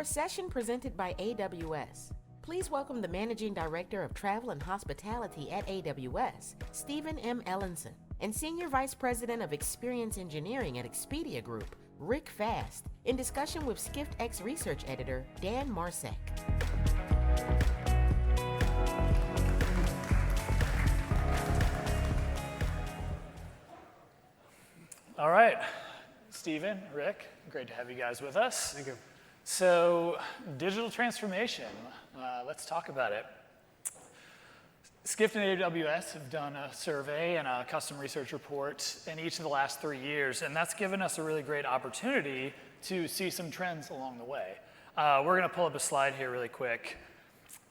a session presented by AWS. Please welcome the Managing Director of Travel and Hospitality at AWS, Stephen M. Elinson, and Senior Vice President of Experience Engineering at Expedia Group, Rick Fast, in discussion with Skift X Research Editor, Dan Marcec. All right, Stephen, Rick, great to have you guys with us. Thank you. So, digital transformation, let's talk about it. Skift and AWS have done a survey and a custom research report in each of the last 3 years, and that's given us a really great opportunity to see some trends along the way. We're gonna pull up a slide here really quick,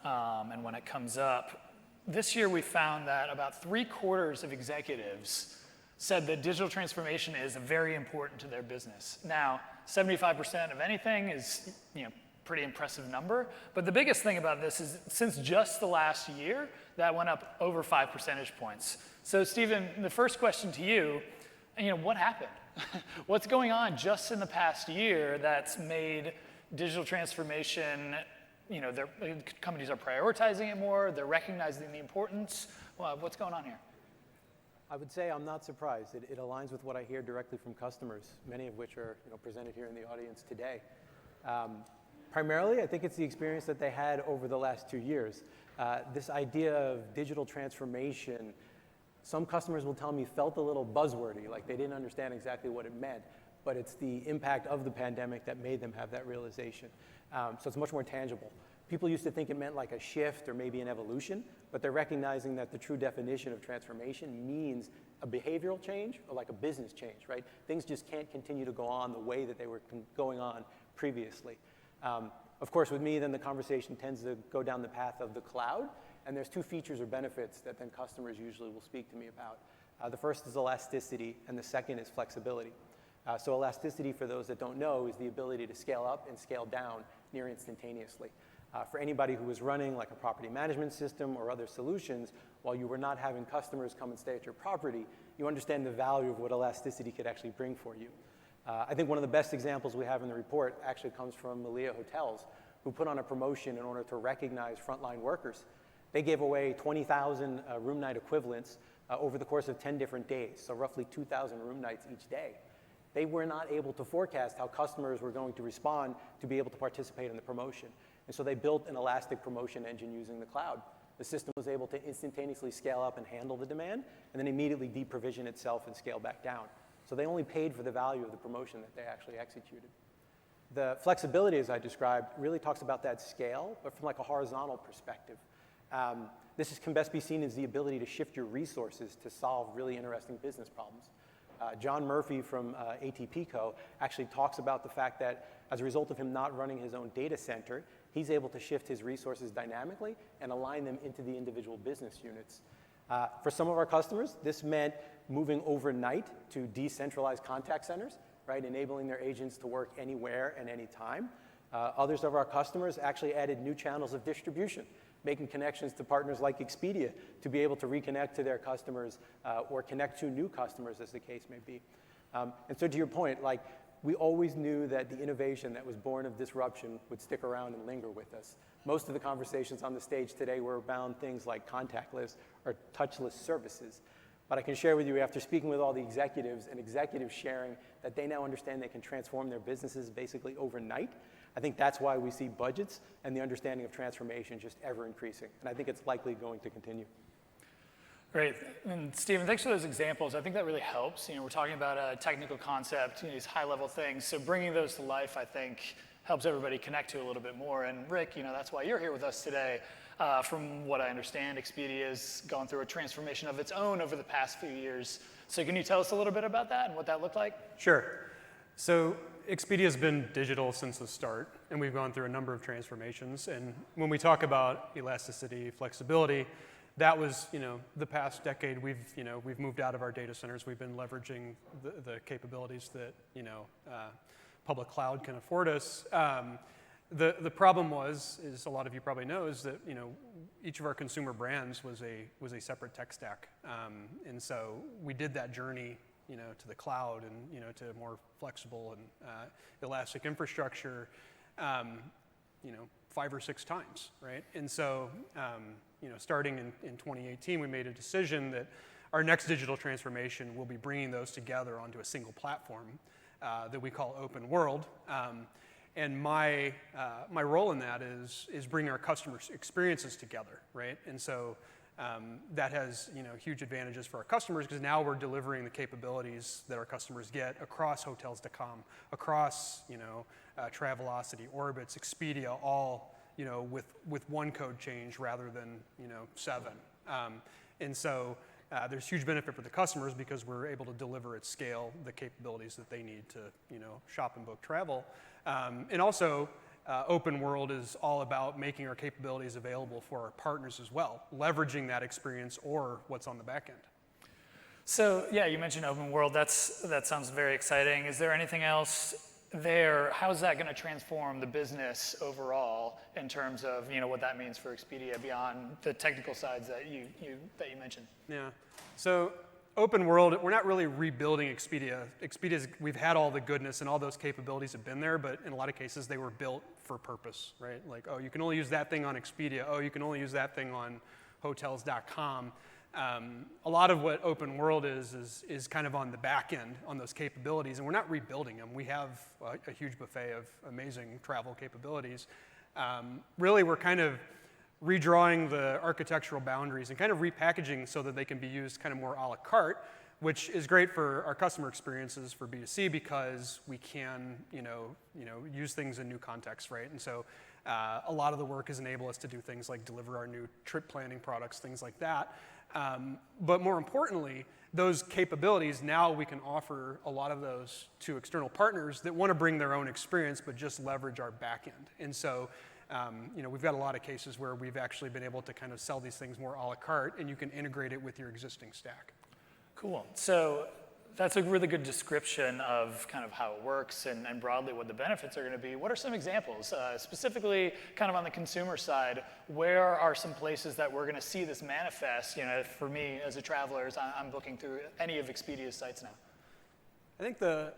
and when it comes up, this year we found that about 3/4 of executives said that digital transformation is very important to their business. Now, 75% of anything is, pretty impressive number, but the biggest thing about this is since just the last year, that went up over 5 percentage points. So Stephen, the first question to you, what happened? What's going on just in the past year that's made digital transformation, companies are prioritizing it more, they're recognizing the importance. Well, what's going on here? I would say I'm not surprised. It aligns with what I hear directly from customers, many of which are presented here in the audience today. Primarily, I think it's the experience that they had over the last 2 years. This idea of digital transformation, some customers will tell me felt a little buzzwordy, like they didn't understand exactly what it meant, but it's the impact of the pandemic that made them have that realization. So it's much more tangible. People used to think it meant like a shift or maybe an evolution, but they're recognizing that the true definition of transformation means a behavioral change or like a business change, right? Things just can't continue to go on the way that they were going on previously. Of course, with me, then the conversation tends to go down the path of the cloud, and there's 2 features or benefits that then customers usually will speak to me about. The first is elasticity, and the second is flexibility. So elasticity, for those that don't know, is the ability to scale up and scale down near instantaneously. For anybody who was running like a property management system or other solutions, while you were not having customers come and stay at your property, you understand the value of what elasticity could actually bring for you. I think one of the best examples we have in the report actually comes from Malia Hotels, who put on a promotion in order to recognize frontline workers. They gave away 20,000 room night equivalents over the course of 10 different days, so roughly 2,000 room nights each day. They were not able to forecast how customers were going to respond to be able to participate in the promotion. And so they built an elastic promotion engine using the cloud. The system was able to instantaneously scale up and handle the demand, and then immediately deprovision itself and scale back down. So they only paid for the value of the promotion that they actually executed. The flexibility, as I described, really talks about that scale, but from like a horizontal perspective. This can best be seen as the ability to shift your resources to solve really interesting business problems. John Murphy from ATP Co. actually talks about the fact that as a result of him not running his own data center, he's able to shift his resources dynamically and align them into the individual business units. For some of our customers, this meant moving overnight to decentralized contact centers, right, enabling their agents to work anywhere and anytime. Others of our customers actually added new channels of distribution, making connections to partners like Expedia to be able to reconnect to their customers or connect to new customers, as the case may be. And so to your point, we always knew that the innovation that was born of disruption would stick around and linger with us. Most of the conversations on the stage today were around things like contactless or touchless services. But I can share with you, after speaking with all the executives and executives sharing that they now understand they can transform their businesses basically overnight, I think that's why we see budgets and the understanding of transformation just ever increasing. And I think it's likely going to continue. Great, and Stephen, thanks for those examples. I think that really helps. We're talking about a technical concept, these high-level things. So bringing those to life, I think, helps everybody connect to a little bit more. And Rick, that's why you're here with us today. From what I understand, Expedia has gone through a transformation of its own over the past few years. So can you tell us a little bit about that and what that looked like? Sure. So Expedia has been digital since the start, and we've gone through a number of transformations. And when we talk about elasticity, flexibility, that was, the past decade. We've moved out of our data centers. We've been leveraging the capabilities that public cloud can afford us. The problem is a lot of you probably know, is that each of our consumer brands was a separate tech stack, and so we did that journey to the cloud and to more flexible and elastic infrastructure. 5 or 6 times, right? And so, starting in 2018, we made a decision that our next digital transformation will be bringing those together onto a single platform that we call Open World. And my role in that is bringing our customer experiences together, right? And so that has huge advantages for our customers, because now we're delivering the capabilities that our customers get across Hotels.com, across Travelocity, Orbitz, Expedia, all with one code change rather than 7. And so there's huge benefit for the customers because we're able to deliver at scale the capabilities that they need to shop and book travel. And also, Open World is all about making our capabilities available for our partners as well, leveraging that experience or what's on the back end. So yeah, you mentioned Open World. That sounds very exciting. Is there anything else there? How's that going to transform the business overall in terms of what that means for Expedia beyond the technical sides that you mentioned? Yeah. So Open World, we're not really rebuilding Expedia. Expedia's, we've had all the goodness and all those capabilities have been there, but in a lot of cases they were built for purpose, right? Like, oh, you can only use that thing on Expedia. Oh, you can only use that thing on Hotels.com. A lot of what Open World is kind of on the back end on those capabilities, and we're not rebuilding them. We have a huge buffet of amazing travel capabilities. Really, we're kind of redrawing the architectural boundaries and kind of repackaging so that they can be used kind of more a la carte, which is great for our customer experiences for B2C because we can, use things in new contexts, right? And so a lot of the work has enabled us to do things like deliver our new trip planning products, things like that. But more importantly, those capabilities, now we can offer a lot of those to external partners that want to bring their own experience but just leverage our back end. And so we've got a lot of cases where we've actually been able to kind of sell these things more a la carte, and you can integrate it with your existing stack. Cool. So that's a really good description of kind of how it works and broadly what the benefits are going to be. What are some examples, specifically kind of on the consumer side? Where are some places that we're going to see this manifest? For me as a traveler, as I'm booking through any of Expedia's sites now. I think the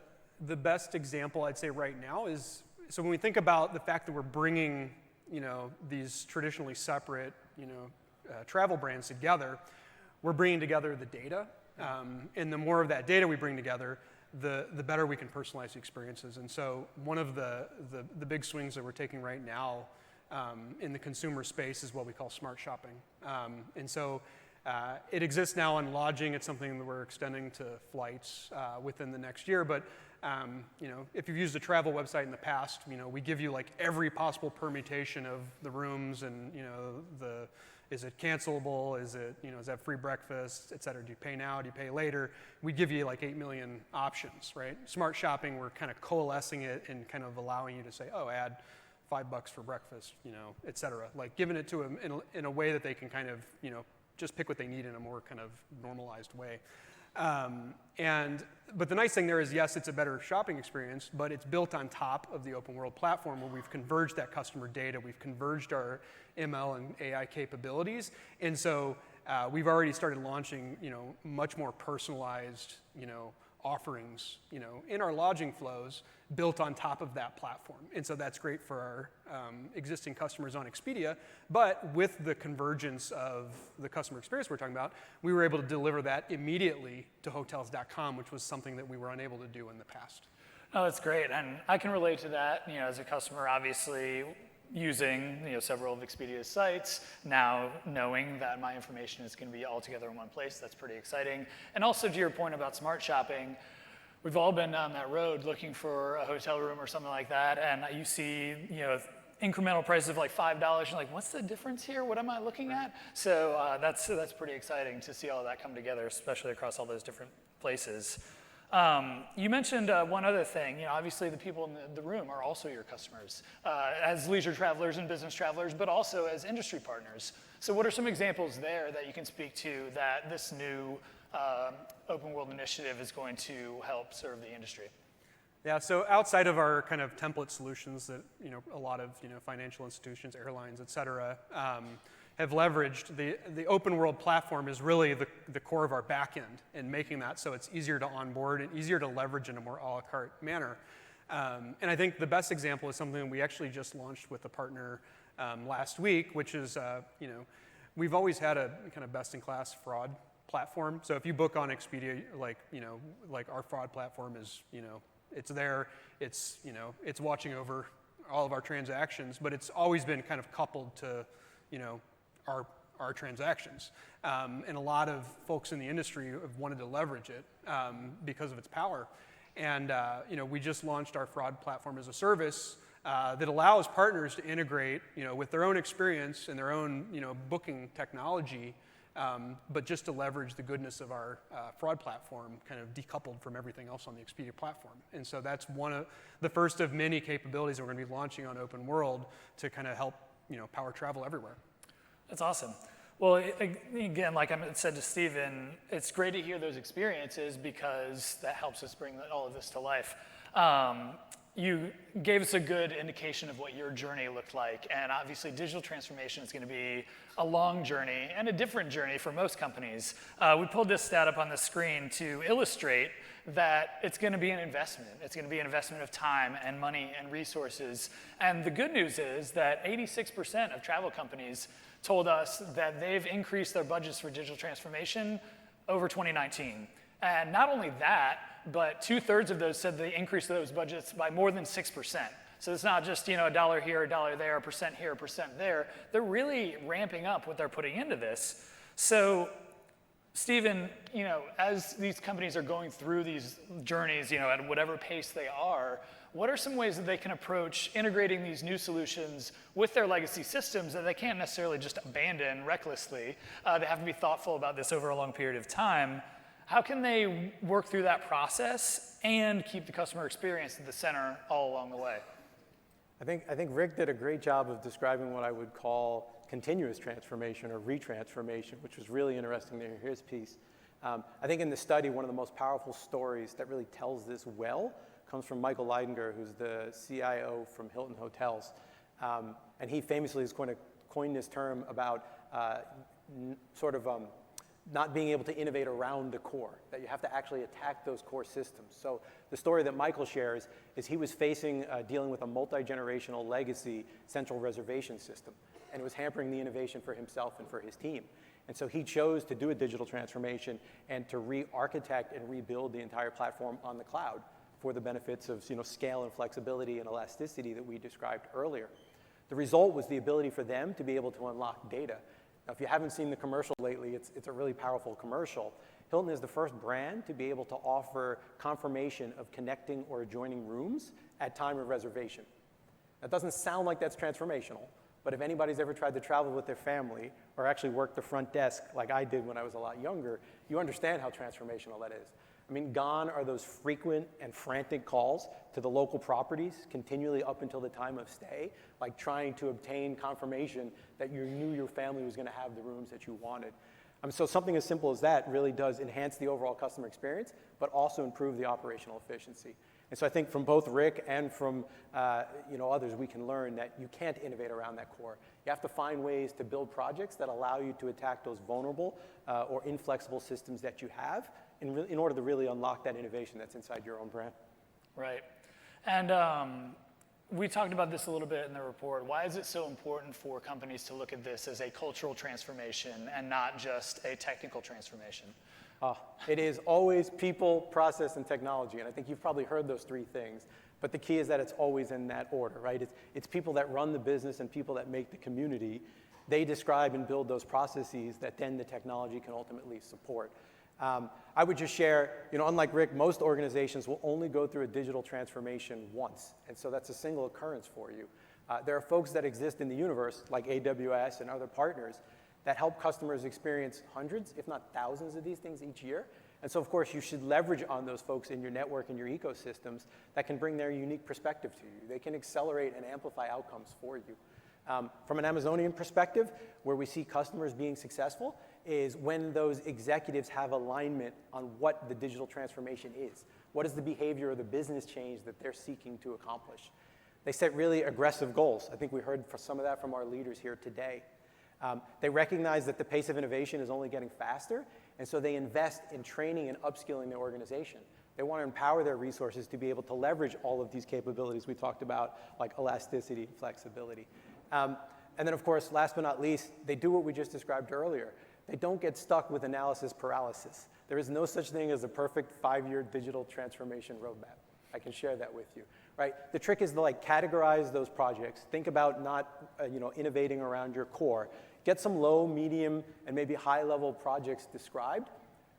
best example I'd say right now is, so when we think about the fact that we're bringing these traditionally separate travel brands together, we're bringing together the data. And the more of that data we bring together, the better we can personalize the experiences. And so one of the big swings that we're taking right now in the consumer space is what we call smart shopping. And so it exists now in lodging. It's something that we're extending to flights within the next year. But if you've used a travel website in the past, we give you like every possible permutation of the rooms and is it cancelable? Is that free breakfast, et cetera? Do you pay now? Do you pay later? We give you like 8 million options, right? Smart shopping, we're kind of coalescing it and kind of allowing you to say, oh, add $5 for breakfast, et cetera. Like giving it to them in a way that they can kind of, just pick what they need in a more kind of normalized way. But the nice thing there is, yes, it's a better shopping experience, but it's built on top of the Open World platform where we've converged that customer data, we've converged our ML and AI capabilities, and so we've already started launching, much more personalized, offerings, in our lodging flows built on top of that platform. And so that's great for our existing customers on Expedia, but with the convergence of the customer experience we're talking about, we were able to deliver that immediately to Hotels.com, which was something that we were unable to do in the past. Oh, that's great. And I can relate to that, as a customer, obviously, using several of Expedia's sites, now knowing that my information is going to be all together in one place. That's pretty exciting. And also to your point about smart shopping, we've all been down that road looking for a hotel room or something like that, and you see incremental prices of like $5. You're like, what's the difference here? What am I looking at? So that's pretty exciting to see all of that come together, especially across all those different places. You mentioned one other thing. Obviously the people in the room are also your customers as leisure travelers and business travelers, but also as industry partners. So what are some examples there that you can speak to that this new Open World initiative is going to help serve the industry? Yeah, so outside of our kind of template solutions that a lot of financial institutions, airlines, et cetera, have leveraged, the Open World platform is really the core of our back end and making that so it's easier to onboard and easier to leverage in a more a la carte manner. And I think the best example is something we actually just launched with a partner last week, which is, we've always had a kind of best-in-class fraud platform. So if you book on Expedia, like our fraud platform is, it's there, it's watching over all of our transactions, but it's always been kind of coupled to, our transactions. And a lot of folks in the industry have wanted to leverage it because of its power. And we just launched our fraud platform as a service that allows partners to integrate, with their own experience and their own, booking technology, but just to leverage the goodness of our fraud platform, kind of decoupled from everything else on the Expedia platform. And so that's one of the first of many capabilities we're going to be launching on Open World to kind of help, power travel everywhere. That's awesome. Well, again, like I said to Stephen, it's great to hear those experiences because that helps us bring all of this to life. You gave us a good indication of what your journey looked like, and obviously digital transformation is going to be a long journey and a different journey for most companies. We pulled this stat up on the screen to illustrate that it's going to be an investment. It's going to be an investment of time and money and resources. And the good news is that 86% of travel companies told us that they've increased their budgets for digital transformation over 2019. And not only that, but 2/3 of those said they increased those budgets by more than 6%. So it's not just, a dollar here, a dollar there, a percent here, a percent there. They're really ramping up what they're putting into this. So, Stephen, as these companies are going through these journeys, at whatever pace they are, what are some ways that they can approach integrating these new solutions with their legacy systems that they can't necessarily just abandon recklessly? They have to be thoughtful about this over a long period of time. How can they work through that process and keep the customer experience at the center all along the way? I think Rick did a great job of describing what I would call continuous transformation or retransformation, which was really interesting to hear his piece. I think in the study, one of the most powerful stories that really tells this well comes from Michael Leidinger, who's the CIO from Hilton Hotels. And he famously is going to coin this term about not being able to innovate around the core, that you have to actually attack those core systems. So the story that Michael shares is he was dealing with a multi-generational legacy central reservation system, and it was hampering the innovation for himself and for his team. And so he chose to do a digital transformation and to re-architect and rebuild the entire platform on the cloud for the benefits of scale and flexibility and elasticity that we described earlier. The result was the ability for them to be able to unlock data. Now, if you haven't seen the commercial lately, it's a really powerful commercial. Hilton is the first brand to be able to offer confirmation of connecting or adjoining rooms at time of reservation. That doesn't sound like that's transformational, but if anybody's ever tried to travel with their family or actually work the front desk like I did when I was a lot younger, you understand how transformational that is. I mean, gone are those frequent and frantic calls to the local properties continually up until the time of stay, like trying to obtain confirmation that you knew your family was going to have the rooms that you wanted. So something as simple as that really does enhance the overall customer experience, but also improve the operational efficiency. And so I think from both Rick and from others, we can learn that you can't innovate around that core. You have to find ways to build projects that allow you to attack those vulnerable or inflexible systems that you have in order to really unlock that innovation that's inside your own brand. Right. And we talked about this a little bit in the report. Why is it so important for companies to look at this as a cultural transformation and not just a technical transformation? It is always people, process, and technology. And I think you've probably heard those three things. But the key is that it's always in that order, right? It's people that run the business and people that make the community. They describe and build those processes that then the technology can ultimately support. I would just share, unlike Rick, most organizations will only go through a digital transformation once. And so that's a single occurrence for you. There are folks that exist in the universe, like AWS and other partners, that help customers experience hundreds, if not thousands of these things each year. And so, of course, you should leverage on those folks in your network and your ecosystems that can bring their unique perspective to you. They can accelerate and amplify outcomes for you. From an Amazonian perspective, where we see customers being successful is when those executives have alignment on what the digital transformation is. What is the behavior or the business change that they're seeking to accomplish? They set really aggressive goals. I think we heard some of that from our leaders here today. They recognize that the pace of innovation is only getting faster, and so they invest in training and upskilling their organization. They want to empower their resources to be able to leverage all of these capabilities we talked about, like elasticity, flexibility. And then, of course, last but not least, they do what we just described earlier. They don't get stuck with analysis paralysis. There is no such thing as a perfect 5-year digital transformation roadmap. I can share that with you, right? The trick is to like categorize those projects. Think about not innovating around your core. Get some low, medium, and maybe high-level projects described.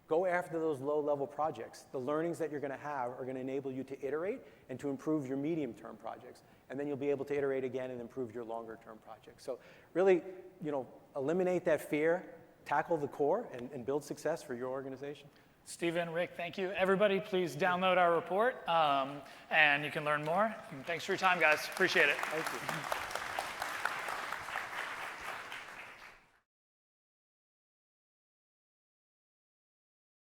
Go after those low-level projects. The learnings that you're going to have are going to enable you to iterate and to improve your medium-term projects. And then you'll be able to iterate again and improve your longer-term projects. So really, eliminate that fear, tackle the core, and build success for your organization. Stephen, Rick, thank you. Everybody, please download our report, and you can learn more. And thanks for your time, guys. Appreciate it. Thank you.